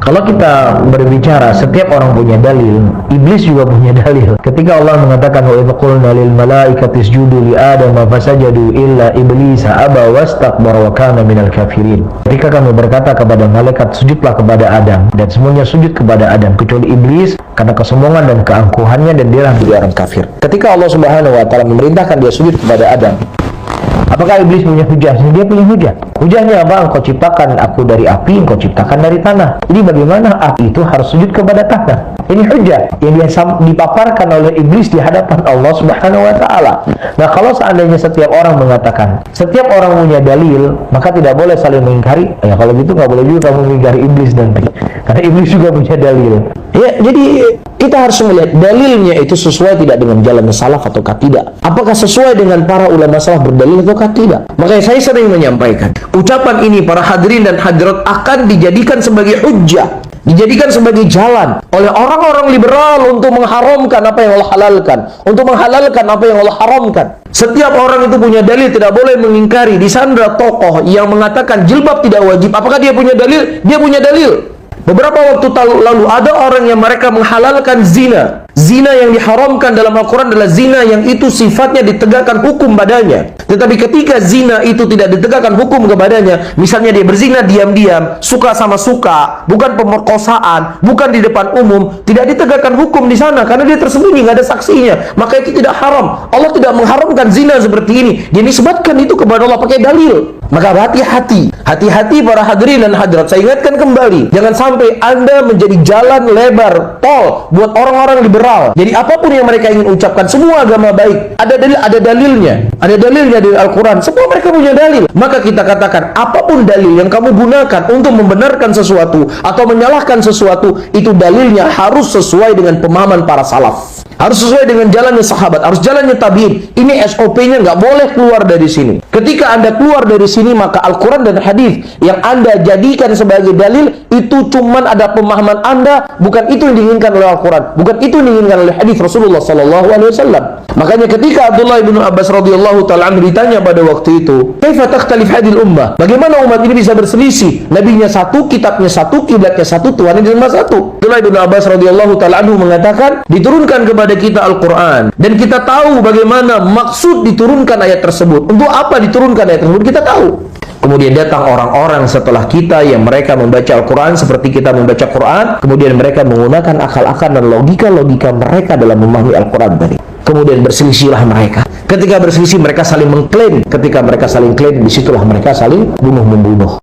Kalau kita berbicara setiap orang punya dalil, iblis juga punya dalil. Ketika Allah mengatakan wa idz qulna lil malaikati isjudu li adama fasajadu illa iblisa aba wastakbara wa kana minal kafirin. Ketika kami berkata kepada malaikat sujudlah kepada Adam, dan semuanya sujud kepada Adam kecuali iblis karena kesombongan dan keangkuhannya, dan dia orang kafir. Ketika Allah Subhanahu wa taala memerintahkan dia sujud kepada Adam, apakah iblis punya hujah? Dia punya hujah. Hujahnya apa? Engkau ciptakan aku dari api, engkau ciptakan dari tanah. Jadi bagaimana api itu harus sujud kepada tanah? Ini hujah yang dipaparkan oleh iblis di hadapan Allah Subhanahu wa taala. Nah, kalau seandainya setiap orang mengatakan, setiap orang punya dalil, maka tidak boleh saling mengingkari. Ya kalau gitu nggak boleh juga kamu mengingkari iblis nanti. Karena iblis juga punya dalil. Ya, jadi kita harus melihat dalilnya itu sesuai tidak dengan jalan salaf ataukah tidak. Apakah sesuai dengan para ulama salaf berdalil ataukah tidak. Makanya saya sering menyampaikan, ucapan ini para hadirin dan hadirat akan dijadikan sebagai hujjah, dijadikan sebagai jalan oleh orang-orang liberal untuk mengharamkan apa yang Allah halalkan, untuk menghalalkan apa yang Allah haramkan. Setiap orang itu punya dalil, tidak boleh mengingkari. Disandra tokoh yang mengatakan jilbab tidak wajib, apakah dia punya dalil? Dia punya dalil. Beberapa waktu lalu ada orang yang mereka menghalalkan zina. Zina yang diharamkan dalam Al-Quran adalah zina yang itu sifatnya ditegakkan hukum padanya. Tetapi ketika zina itu tidak ditegakkan hukum kepadanya, misalnya dia berzina diam-diam, suka sama suka, bukan pemerkosaan, bukan di depan umum, tidak ditegakkan hukum di sana karena dia tersembunyi, nggak ada saksinya, maka itu tidak haram. Allah tidak mengharamkan zina seperti ini. Dia nisbatkan itu kepada Allah pakai dalil. Maka hati-hati, hati-hati para hadirin dan hadirat. Saya ingatkan kembali, jangan sampai Anda menjadi jalan lebar, tol buat orang-orang liberal. Jadi apapun yang mereka ingin ucapkan, semua agama baik, ada dalilnya, ada dalilnya dari Al-Quran. Semua mereka punya dalil. Maka kita katakan, apapun dalil yang kamu gunakan untuk membenarkan sesuatu atau menyalahkan sesuatu, itu dalilnya harus sesuai dengan pemahaman para salaf, harus sesuai dengan jalannya sahabat, harus jalannya tabi'in. Ini SOP-nya nggak boleh keluar dari sini. Ketika Anda keluar dari sini, maka Al-Quran dan hadis yang Anda jadikan sebagai dalil itu cuman ada pemahaman Anda, bukan itu yang diinginkan oleh Al-Quran, bukan itu yang diinginkan oleh hadis Rasulullah SAW. Makanya ketika Abdullah bin Abbas radhiyallahu taala anhu ditanya pada waktu itu, "Kaifa takhtalif hadhil ummah?" Bagaimana umat ini bisa berselisih? Nabinya satu, kitabnya satu, kiblatnya satu, Tuhannya cuma satu. Abdullah bin Abbas radhiyallahu taala anhu mengatakan, diturunkan kepada kita Al-Quran dan kita tahu bagaimana maksud diturunkan ayat tersebut. Untuk apa diturunkan ayat tersebut kita tahu. Kemudian datang orang-orang setelah kita yang mereka membaca Al-Quran seperti kita membaca Quran. Kemudian mereka menggunakan akal-akal dan logika-logika mereka dalam memahami Al-Quran tadi. Kemudian berselisihlah mereka. Ketika berselisih mereka saling mengklaim. Ketika mereka saling klaim, disitulah mereka saling bunuh-membunuh.